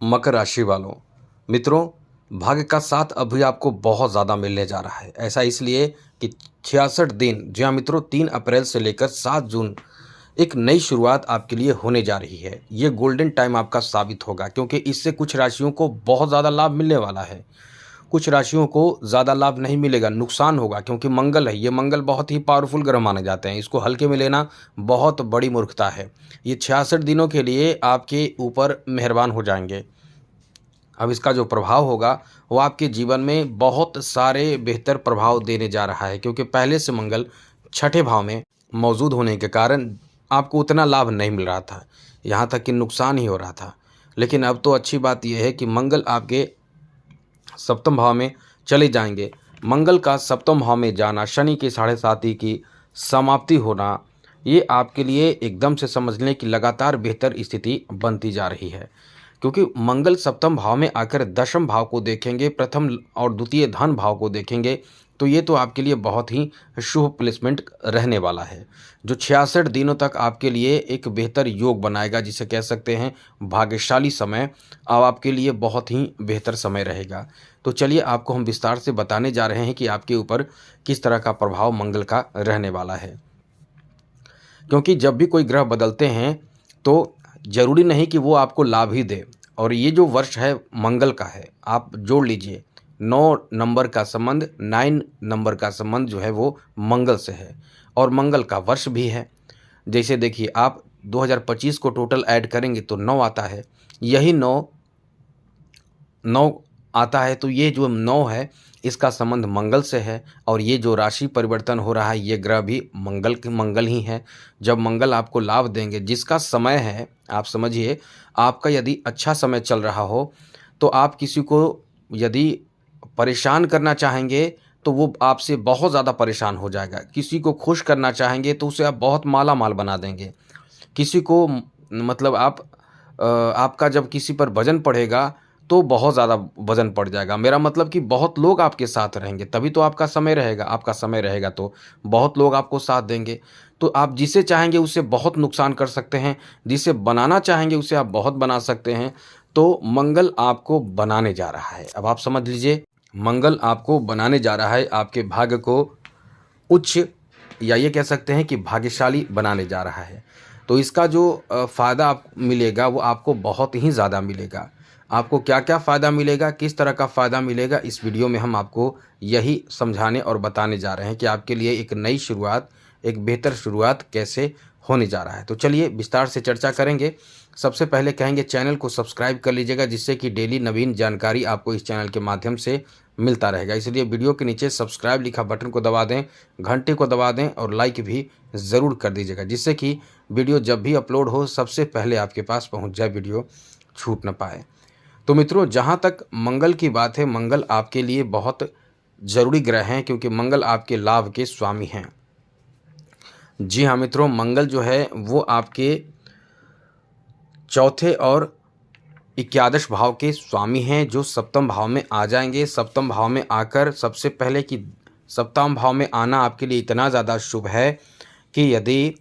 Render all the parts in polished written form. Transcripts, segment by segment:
मकर राशि वालों, मित्रों, भाग्य का साथ अभी आपको बहुत ज़्यादा मिलने जा रहा है। ऐसा इसलिए कि 66 दिन, जी हाँ मित्रों, 3 अप्रैल से लेकर 7 जून एक नई शुरुआत आपके लिए होने जा रही है। ये गोल्डन टाइम आपका साबित होगा, क्योंकि इससे कुछ राशियों को बहुत ज़्यादा लाभ मिलने वाला है। कुछ राशियों को ज़्यादा लाभ नहीं मिलेगा, नुकसान होगा, क्योंकि मंगल है। ये मंगल बहुत ही पावरफुल ग्रह माने जाते हैं। इसको हल्के में लेना बहुत बड़ी मूर्खता है। ये 66 दिनों के लिए आपके ऊपर मेहरबान हो जाएंगे। अब इसका जो प्रभाव होगा वो आपके जीवन में बहुत सारे बेहतर प्रभाव देने जा रहा है, क्योंकि पहले से मंगल छठे भाव में मौजूद होने के कारण आपको उतना लाभ नहीं मिल रहा था, यहाँ तक कि नुकसान ही हो रहा था। लेकिन अब तो अच्छी बात यह है कि मंगल आपके सप्तम भाव में चले जाएंगे। मंगल का सप्तम भाव में जाना, शनि की 7.5 की समाप्ति होना, ये आपके लिए एकदम से समझ लें कि लगातार बेहतर स्थिति बनती जा रही है, क्योंकि मंगल सप्तम भाव में आकर दशम भाव को देखेंगे, प्रथम और द्वितीय धन भाव को देखेंगे, तो ये तो आपके लिए बहुत ही शुभ प्लेसमेंट रहने वाला है, जो 66 दिनों तक आपके लिए एक बेहतर योग बनाएगा, जिसे कह सकते हैं भाग्यशाली समय। अब आपके लिए बहुत ही बेहतर समय रहेगा। तो चलिए आपको हम विस्तार से बताने जा रहे हैं कि आपके ऊपर किस तरह का प्रभाव मंगल का रहने वाला है। क्योंकि जब भी कोई ग्रह बदलते हैं तो जरूरी नहीं कि वो आपको लाभ ही दे। और ये जो वर्ष है मंगल का है, आप जोड़ लीजिए, 9 नंबर का संबंध, 9 नंबर का संबंध जो है वो मंगल से है, और मंगल का वर्ष भी है। जैसे देखिए, आप 2025 को टोटल ऐड करेंगे तो 9 आता है, यही 9 आता है। तो ये जो 9 है, इसका संबंध मंगल से है, और ये जो राशि परिवर्तन हो रहा है, ये ग्रह भी मंगल ही है। जब मंगल आपको लाभ देंगे, जिसका समय है, आप समझिए, आपका यदि अच्छा समय चल रहा हो तो आप किसी को यदि परेशान करना चाहेंगे तो वो आपसे बहुत ज़्यादा परेशान हो जाएगा। किसी को खुश करना चाहेंगे तो उसे आप बहुत माला माल बना देंगे। किसी को मतलब आपका जब किसी पर वजन पड़ेगा तो बहुत ज़्यादा वजन पड़ जाएगा। मेरा मतलब कि बहुत लोग आपके साथ रहेंगे, तभी तो आपका समय रहेगा। आपका समय रहेगा तो बहुत लोग आपको साथ देंगे। तो आप जिसे चाहेंगे उसे बहुत नुकसान कर सकते हैं, जिसे बनाना चाहेंगे उसे आप बहुत बना सकते हैं। तो मंगल आपको बनाने जा रहा है। अब आप समझ लीजिए, मंगल आपको बनाने जा रहा है, आपके भाग्य को उच्च, या ये कह सकते हैं कि भाग्यशाली बनाने जा रहा है। तो इसका जो फ़ायदा आप मिलेगा वो आपको बहुत ही ज़्यादा मिलेगा। आपको क्या क्या फ़ायदा मिलेगा, किस तरह का फ़ायदा मिलेगा, इस वीडियो में हम आपको यही समझाने और बताने जा रहे हैं कि आपके लिए एक नई शुरुआत, एक बेहतर शुरुआत कैसे होने जा रहा है। तो चलिए विस्तार से चर्चा करेंगे। सबसे पहले कहेंगे चैनल को सब्सक्राइब कर लीजिएगा, जिससे कि डेली नवीन जानकारी आपको इस चैनल के माध्यम से मिलता रहेगा। इसलिए वीडियो के नीचे सब्सक्राइब लिखा बटन को दबा दें, घंटे को दबा दें और लाइक भी ज़रूर कर दीजिएगा, जिससे कि वीडियो जब भी अपलोड हो सबसे पहले आपके पास पहुंच जाए, वीडियो छूट न पाए। तो मित्रों, जहां तक मंगल की बात है, मंगल आपके लिए बहुत ज़रूरी ग्रह हैं, क्योंकि मंगल आपके लाभ के स्वामी हैं। जी हाँ मित्रों, मंगल जो है वो आपके चौथे और 11 भाव के स्वामी हैं, जो सप्तम भाव में आ जाएंगे। सप्तम भाव में आकर, सबसे पहले कि सप्तम भाव में आना आपके लिए इतना ज़्यादा शुभ है कि यदि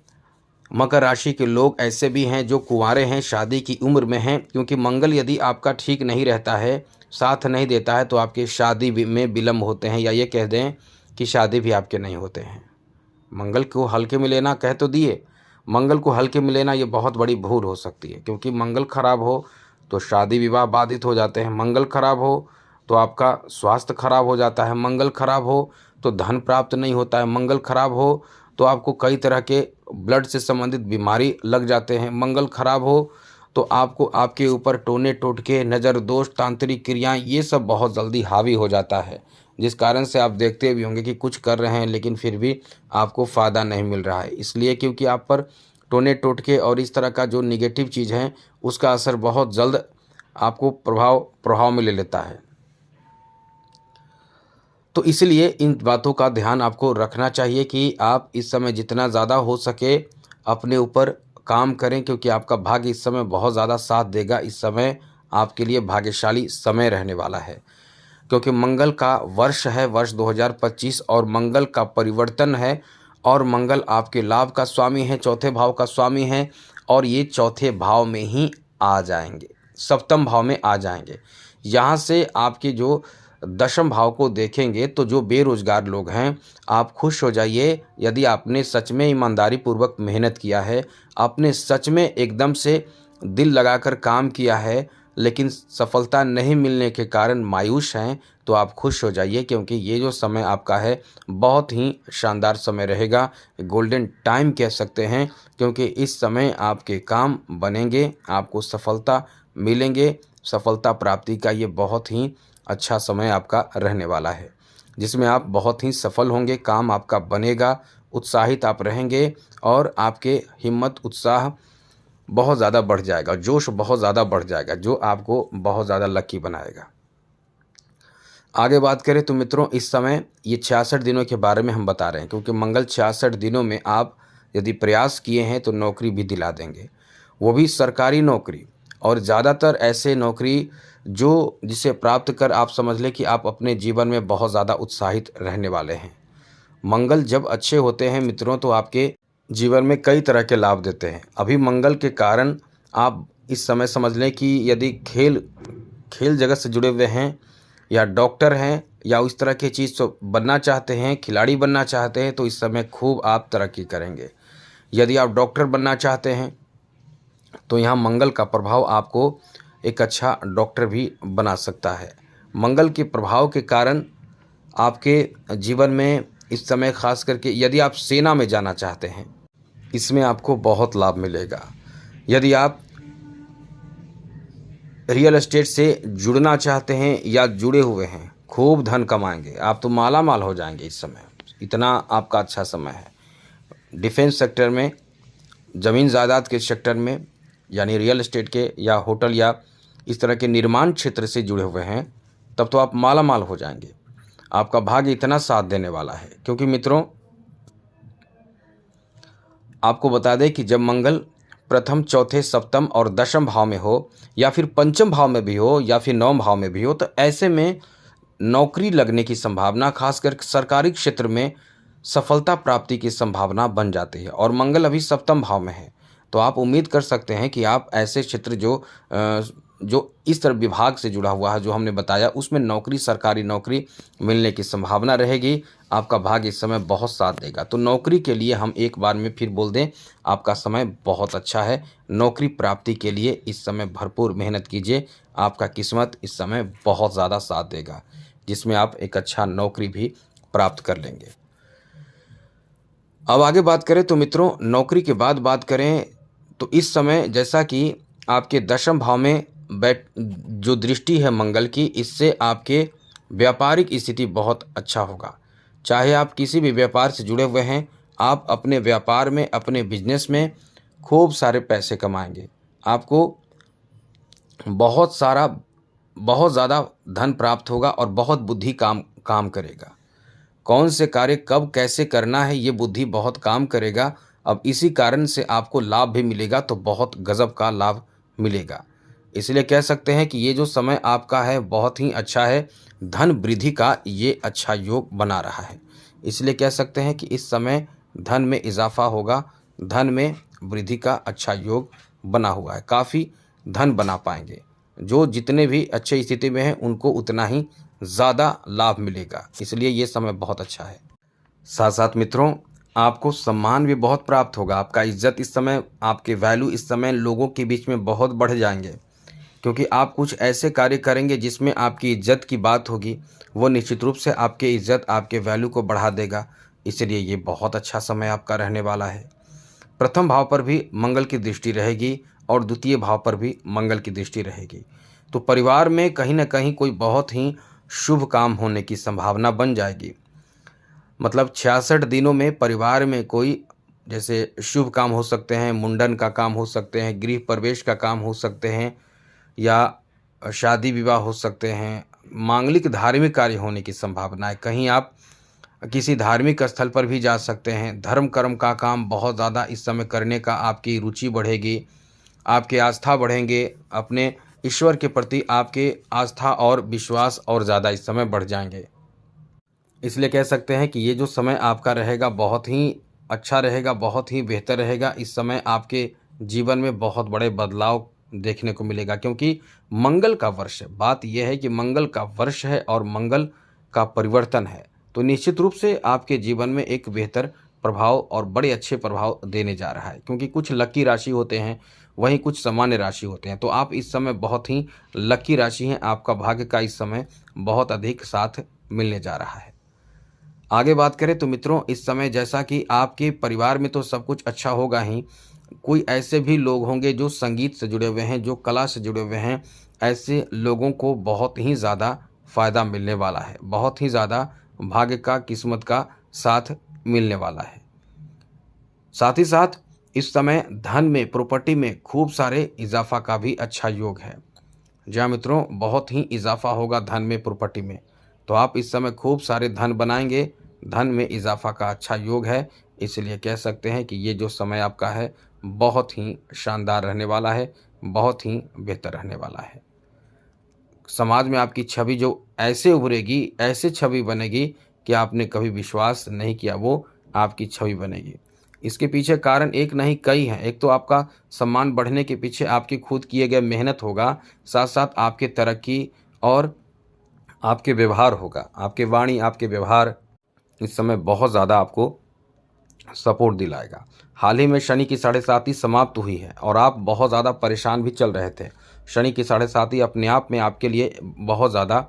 मकर राशि के लोग ऐसे भी हैं जो कुंवारे हैं, शादी की उम्र में हैं, क्योंकि मंगल यदि आपका ठीक नहीं रहता है, साथ नहीं देता है, तो आपकी शादी में विलम्ब होते हैं, या ये कह दें कि शादी भी आपके नहीं होते हैं। मंगल को हल्के में लेना कह तो दिए, मंगल को हल्के में लेना ये बहुत बड़ी भूल हो सकती है, क्योंकि मंगल खराब हो तो शादी विवाह बाधित हो जाते हैं। मंगल खराब हो तो आपका स्वास्थ्य खराब हो जाता है। मंगल खराब हो तो धन प्राप्त नहीं होता है। मंगल खराब हो तो आपको कई तरह के ब्लड से संबंधित बीमारी लग जाते हैं। मंगल खराब हो तो आपको, आपके ऊपर टोने टोटके, नज़र दोष, तांत्रिक क्रियाएं, ये सब बहुत जल्दी हावी हो जाता है, जिस कारण से आप देखते भी होंगे कि कुछ कर रहे हैं लेकिन फिर भी आपको फ़ायदा नहीं मिल रहा है। इसलिए क्योंकि आप पर टोने टोटके और इस तरह का जो निगेटिव चीज़ है, उसका असर बहुत जल्द आपको प्रभाव में ले लेता है। तो इसलिए इन बातों का ध्यान आपको रखना चाहिए कि आप इस समय जितना ज़्यादा हो सके अपने ऊपर काम करें, क्योंकि आपका भाग्य इस समय बहुत ज़्यादा साथ देगा। इस समय आपके लिए भाग्यशाली समय रहने वाला है, क्योंकि मंगल का वर्ष है, वर्ष 2025, और मंगल का परिवर्तन है, और मंगल आपके लाभ का स्वामी है, चौथे भाव का स्वामी है, और ये चौथे भाव में ही आ जाएंगे। सप्तम भाव में आ जाएंगे। यहाँ से आपके जो दशम भाव को देखेंगे तो जो बेरोजगार लोग हैं, आप खुश हो जाइए। यदि आपने सच में ईमानदारी पूर्वक मेहनत किया है, आपने सच में एकदम से दिल लगाकर काम किया है, लेकिन सफलता नहीं मिलने के कारण मायूस हैं, तो आप खुश हो जाइए, क्योंकि ये जो समय आपका है बहुत ही शानदार समय रहेगा। गोल्डन टाइम कह सकते हैं, क्योंकि इस समय आपके काम बनेंगे, आपको सफलता मिलेंगे। सफलता प्राप्ति का ये बहुत ही अच्छा समय आपका रहने वाला है, जिसमें आप बहुत ही सफल होंगे, काम आपका बनेगा, उत्साहित आप रहेंगे और आपके हिम्मत उत्साह बहुत ज़्यादा बढ़ जाएगा, जोश बहुत ज़्यादा बढ़ जाएगा, जो आपको बहुत ज़्यादा लकी बनाएगा। आगे बात करें तो मित्रों, इस समय ये 66 दिनों के बारे में हम बता रहे हैं, क्योंकि मंगल 66 दिनों में आप यदि प्रयास किए हैं तो नौकरी भी दिला देंगे, वो भी सरकारी नौकरी। और ज़्यादातर ऐसे नौकरी जो जिसे प्राप्त कर आप समझ लें कि आप अपने जीवन में बहुत ज़्यादा उत्साहित रहने वाले हैं। मंगल जब अच्छे होते हैं मित्रों, तो आपके जीवन में कई तरह के लाभ देते हैं। अभी मंगल के कारण आप इस समय समझ लें कि यदि खेल जगत से जुड़े हुए हैं, या डॉक्टर हैं, या उस तरह की चीज़ तो बनना चाहते हैं, खिलाड़ी बनना चाहते हैं, तो इस समय खूब आप तरक्की करेंगे। यदि आप डॉक्टर बनना चाहते हैं तो यहाँ मंगल का प्रभाव आपको एक अच्छा डॉक्टर भी बना सकता है। मंगल के प्रभाव के कारण आपके जीवन में इस समय खास करके यदि आप सेना में जाना चाहते हैं, इसमें आपको बहुत लाभ मिलेगा। यदि आप रियल एस्टेट से जुड़ना चाहते हैं या जुड़े हुए हैं, खूब धन कमाएंगे, आप तो माला माल हो जाएंगे इस समय, इतना आपका अच्छा समय है। डिफेंस सेक्टर में, ज़मीन जायदाद के सेक्टर में, यानी रियल एस्टेट के या होटल या इस तरह के निर्माण क्षेत्र से जुड़े हुए हैं, तब तो आप माला माल हो जाएंगे। आपका भाग्य इतना साथ देने वाला है, क्योंकि मित्रों आपको बता दें कि जब मंगल प्रथम, चौथे, सप्तम और दशम भाव में हो, या फिर पंचम भाव में भी हो, या फिर नवम भाव में भी हो, तो ऐसे में नौकरी लगने की संभावना, खासकर सरकारी क्षेत्र में सफलता प्राप्ति की संभावना बन जाती है। और मंगल अभी सप्तम भाव में है, तो आप उम्मीद कर सकते हैं कि आप ऐसे क्षेत्र जो इस तरह विभाग से जुड़ा हुआ है जो हमने बताया, उसमें नौकरी, सरकारी नौकरी मिलने की संभावना रहेगी। आपका भाग्य इस समय बहुत साथ देगा। तो नौकरी के लिए हम एक बार में फिर बोल दें, आपका समय बहुत अच्छा है। नौकरी प्राप्ति के लिए इस समय भरपूर मेहनत कीजिए, आपका किस्मत इस समय बहुत ज़्यादा साथ देगा, जिसमें आप एक अच्छा नौकरी भी प्राप्त कर लेंगे। अब आगे बात करें तो मित्रों, नौकरी के बाद बात करें तो इस समय जैसा कि आपके दशम भाव में जो दृष्टि है मंगल की, इससे आपके व्यापारिक स्थिति बहुत अच्छा होगा। चाहे आप किसी भी व्यापार से जुड़े हुए हैं, आप अपने व्यापार में, अपने बिजनेस में खूब सारे पैसे कमाएंगे। आपको बहुत ज़्यादा धन प्राप्त होगा और बहुत बुद्धि काम करेगा। कौन से कार्य कब कैसे करना है, ये बुद्धि बहुत काम करेगा। अब इसी कारण से आपको लाभ भी मिलेगा, तो बहुत गजब का लाभ मिलेगा। इसलिए कह सकते हैं कि ये जो समय आपका है बहुत ही अच्छा है। धन वृद्धि का ये अच्छा योग बना रहा है। इसलिए कह सकते हैं कि इस समय धन में इजाफा होगा, धन में वृद्धि का अच्छा योग बना हुआ है। काफ़ी धन बना पाएंगे। जो जितने भी अच्छे स्थिति में हैं, उनको उतना ही ज़्यादा लाभ मिलेगा। इसलिए ये समय बहुत अच्छा है। साथ साथ मित्रों, आपको सम्मान भी बहुत प्राप्त होगा। आपका इज्जत इस समय, आपके वैल्यू इस समय लोगों के बीच में बहुत बढ़ जाएंगे, क्योंकि आप कुछ ऐसे कार्य करेंगे जिसमें आपकी इज्जत की बात होगी। वो निश्चित रूप से आपकी इज्जत, आपके वैल्यू को बढ़ा देगा। इसलिए ये बहुत अच्छा समय आपका रहने वाला है। प्रथम भाव पर भी मंगल की दृष्टि रहेगी और द्वितीय भाव पर भी मंगल की दृष्टि रहेगी। तो परिवार में कहीं ना कहीं कोई बहुत ही शुभ काम होने की संभावना बन जाएगी। मतलब 66 दिनों में परिवार में कोई जैसे शुभ काम हो सकते हैं, मुंडन का काम हो सकते हैं, गृह प्रवेश का काम हो सकते हैं, या शादी विवाह हो सकते हैं, मांगलिक धार्मिक कार्य होने की संभावना है। कहीं आप किसी धार्मिक स्थल पर भी जा सकते हैं। धर्म कर्म का काम बहुत ज़्यादा इस समय करने का आपकी रुचि बढ़ेगी, आपके आस्था बढ़ेंगे। अपने ईश्वर के प्रति आपके आस्था और विश्वास और ज़्यादा इस समय बढ़ जाएंगे। इसलिए कह सकते हैं कि ये जो समय आपका रहेगा बहुत ही अच्छा रहेगा, बहुत ही बेहतर रहेगा। इस समय आपके जीवन में बहुत बड़े बदलाव देखने को मिलेगा, क्योंकि मंगल का वर्ष है। बात यह है कि मंगल का वर्ष है और मंगल का परिवर्तन है, तो निश्चित रूप से आपके जीवन में एक बेहतर प्रभाव और बड़े अच्छे प्रभाव देने जा रहा है, क्योंकि कुछ लकी राशि होते हैं, वहीं कुछ सामान्य राशि होते हैं। तो आप इस समय बहुत ही लकी राशि हैं, आपका भाग्य का इस समय बहुत अधिक साथ मिलने जा रहा है। आगे बात करें तो मित्रों, इस समय जैसा कि आपके परिवार में तो सब कुछ अच्छा होगा ही, कोई ऐसे भी लोग होंगे जो संगीत से जुड़े हुए हैं, जो कला से जुड़े हुए हैं, ऐसे लोगों को बहुत ही ज़्यादा फ़ायदा मिलने वाला है, बहुत ही ज़्यादा भाग्य का, किस्मत का साथ मिलने वाला है। साथ ही साथ इस समय धन में, प्रॉपर्टी में खूब सारे इजाफा का भी अच्छा योग है। जी हाँ मित्रों, बहुत ही इजाफा होगा धन में, प्रॉपर्टी में। तो आप इस समय खूब सारे धन बनाएंगे, धन में इजाफा का अच्छा योग है। इसलिए कह सकते हैं कि ये जो समय आपका है बहुत ही शानदार रहने वाला है, बहुत ही बेहतर रहने वाला है। समाज में आपकी छवि जो ऐसे उभरेगी, ऐसे छवि बनेगी कि आपने कभी विश्वास नहीं किया वो आपकी छवि बनेगी। इसके पीछे कारण एक नहीं कई हैं। एक तो आपका सम्मान बढ़ने के पीछे आपके खुद किए गए मेहनत होगा, साथ साथ आपके तरक्की और आपके व्यवहार होगा। आपके वाणी, आपके व्यवहार इस समय बहुत ज़्यादा आपको सपोर्ट दिलाएगा। हाल ही में शनि की 7.5 समाप्त हुई है और आप बहुत ज़्यादा परेशान भी चल रहे थे। शनि की 7.5 अपने आप में आपके लिए बहुत ज़्यादा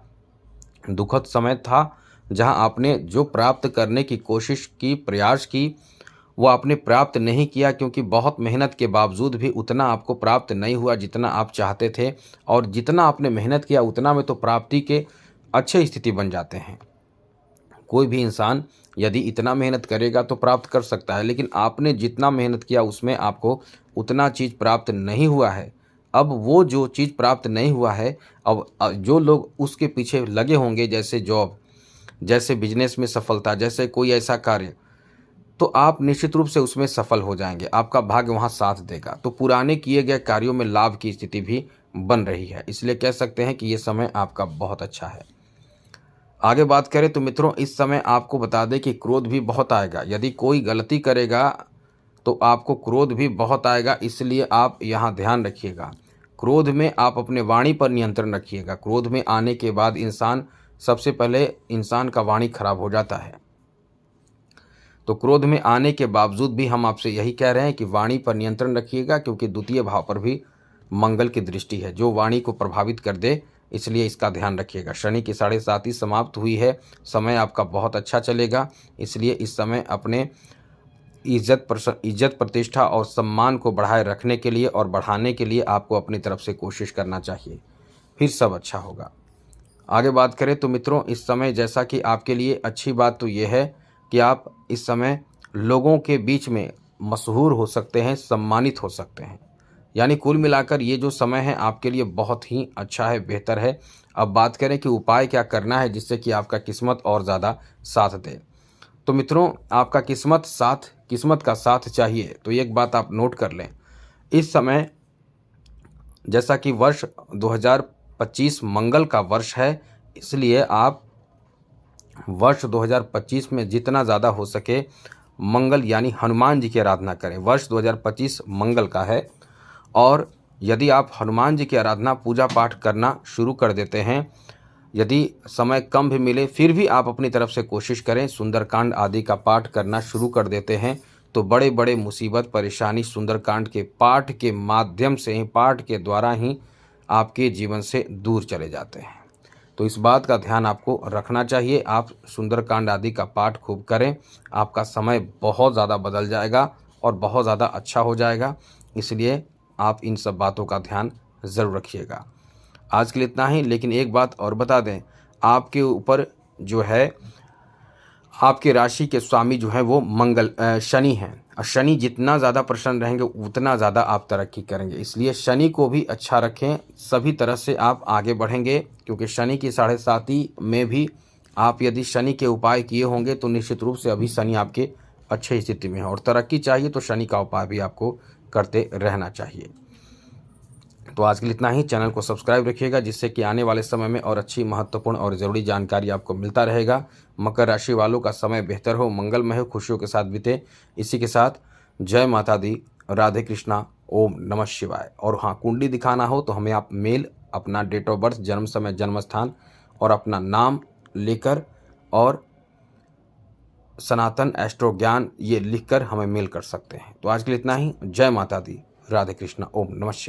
दुखद समय था, जहां आपने जो प्राप्त करने की कोशिश की, प्रयास की, वो आपने प्राप्त नहीं किया, क्योंकि बहुत मेहनत के बावजूद भी उतना आपको प्राप्त नहीं हुआ जितना आप चाहते थे। और जितना आपने मेहनत किया उतना में तो प्राप्ति के अच्छे स्थिति बन जाते हैं। कोई भी इंसान यदि इतना मेहनत करेगा तो प्राप्त कर सकता है, लेकिन आपने जितना मेहनत किया उसमें आपको उतना चीज़ प्राप्त नहीं हुआ है। अब वो जो चीज़ प्राप्त नहीं हुआ है, अब जो लोग उसके पीछे लगे होंगे, जैसे जॉब, जैसे बिजनेस में सफलता, जैसे कोई ऐसा कार्य, तो आप निश्चित रूप से उसमें सफल हो जाएंगे। आपका भाग्य वहाँ साथ देगा। तो पुराने किए गए कार्यों में लाभ की स्थिति भी बन रही है। इसलिए कह सकते हैं कि ये समय आपका बहुत अच्छा है। आगे बात करें तो मित्रों, इस समय आपको बता दें कि क्रोध भी बहुत आएगा। यदि कोई गलती करेगा तो आपको क्रोध भी बहुत आएगा, इसलिए आप यहाँ ध्यान रखिएगा। क्रोध में आप अपने वाणी पर नियंत्रण रखिएगा। क्रोध में आने के बाद सबसे पहले इंसान का वाणी खराब हो जाता है। तो क्रोध में आने के बावजूद भी हम आपसे यही कह रहे हैं कि वाणी पर नियंत्रण रखिएगा, क्योंकि द्वितीय भाव पर भी मंगल की दृष्टि है जो वाणी को प्रभावित कर दे, इसलिए इसका ध्यान रखिएगा। शनि की 7.5 समाप्त हुई है, समय आपका बहुत अच्छा चलेगा। इसलिए इस समय अपने इज्जत प्रतिष्ठा और सम्मान को बढ़ाए रखने के लिए और बढ़ाने के लिए आपको अपनी तरफ से कोशिश करना चाहिए, फिर सब अच्छा होगा। आगे बात करें तो मित्रों, इस समय जैसा कि आपके लिए अच्छी बात तो ये है कि आप इस समय लोगों के बीच में मशहूर हो सकते हैं, सम्मानित हो सकते हैं। यानी कुल मिलाकर ये जो समय है आपके लिए बहुत ही अच्छा है, बेहतर है। अब बात करें कि उपाय क्या करना है जिससे कि आपका किस्मत और ज़्यादा साथ दे। तो मित्रों, आपका किस्मत का साथ चाहिए तो एक बात आप नोट कर लें। इस समय जैसा कि वर्ष 2025 मंगल का वर्ष है, इसलिए आप वर्ष 2025 में जितना ज़्यादा हो सके मंगल यानी हनुमान जी की आराधना करें। वर्ष 2025 मंगल का है और यदि आप हनुमान जी की आराधना, पूजा पाठ करना शुरू कर देते हैं, यदि समय कम भी मिले फिर भी आप अपनी तरफ से कोशिश करें, सुंदरकांड आदि का पाठ करना शुरू कर देते हैं, तो बड़े बड़े मुसीबत, परेशानी सुंदरकांड के पाठ के माध्यम से ही, पाठ के द्वारा ही आपके जीवन से दूर चले जाते हैं। तो इस बात का ध्यान आपको रखना चाहिए। आप सुंदरकांड आदि का पाठ खूब करें, आपका समय बहुत ज़्यादा बदल जाएगा और बहुत ज़्यादा अच्छा हो जाएगा। इसलिए आप इन सब बातों का ध्यान ज़रूर रखिएगा। आज के लिए इतना ही, लेकिन एक बात और बता दें, आपके ऊपर जो है, आपके राशि के स्वामी जो है वो शनि हैं, और शनि जितना ज़्यादा प्रसन्न रहेंगे उतना ज़्यादा आप तरक्की करेंगे। इसलिए शनि को भी अच्छा रखें, सभी तरह से आप आगे बढ़ेंगे, क्योंकि शनि की 7.5 में भी आप यदि शनि के उपाय किए होंगे तो निश्चित रूप से अभी शनि आपके अच्छे स्थिति में है, और तरक्की चाहिए तो शनि का उपाय भी आपको करते रहना चाहिए। तो आज के लिए इतना ही। चैनल को सब्सक्राइब रखिएगा, जिससे कि आने वाले समय में और अच्छी, महत्वपूर्ण और ज़रूरी जानकारी आपको मिलता रहेगा। मकर राशि वालों का समय बेहतर हो, मंगलमय हो, खुशियों के साथ बीते। इसी के साथ जय माता दी, राधे कृष्णा, ओम नमः शिवाय। और हाँ, कुंडली दिखाना हो तो हमें आप मेल, अपना डेट ऑफ बर्थ, जन्म समय, जन्म स्थान और अपना नाम लेकर और सनातन एस्ट्रो ज्ञान ये लिखकर हमें मेल कर सकते हैं। तो आज के लिए इतना ही। जय माता दी, राधे कृष्णा, ओम नमः शिवाय।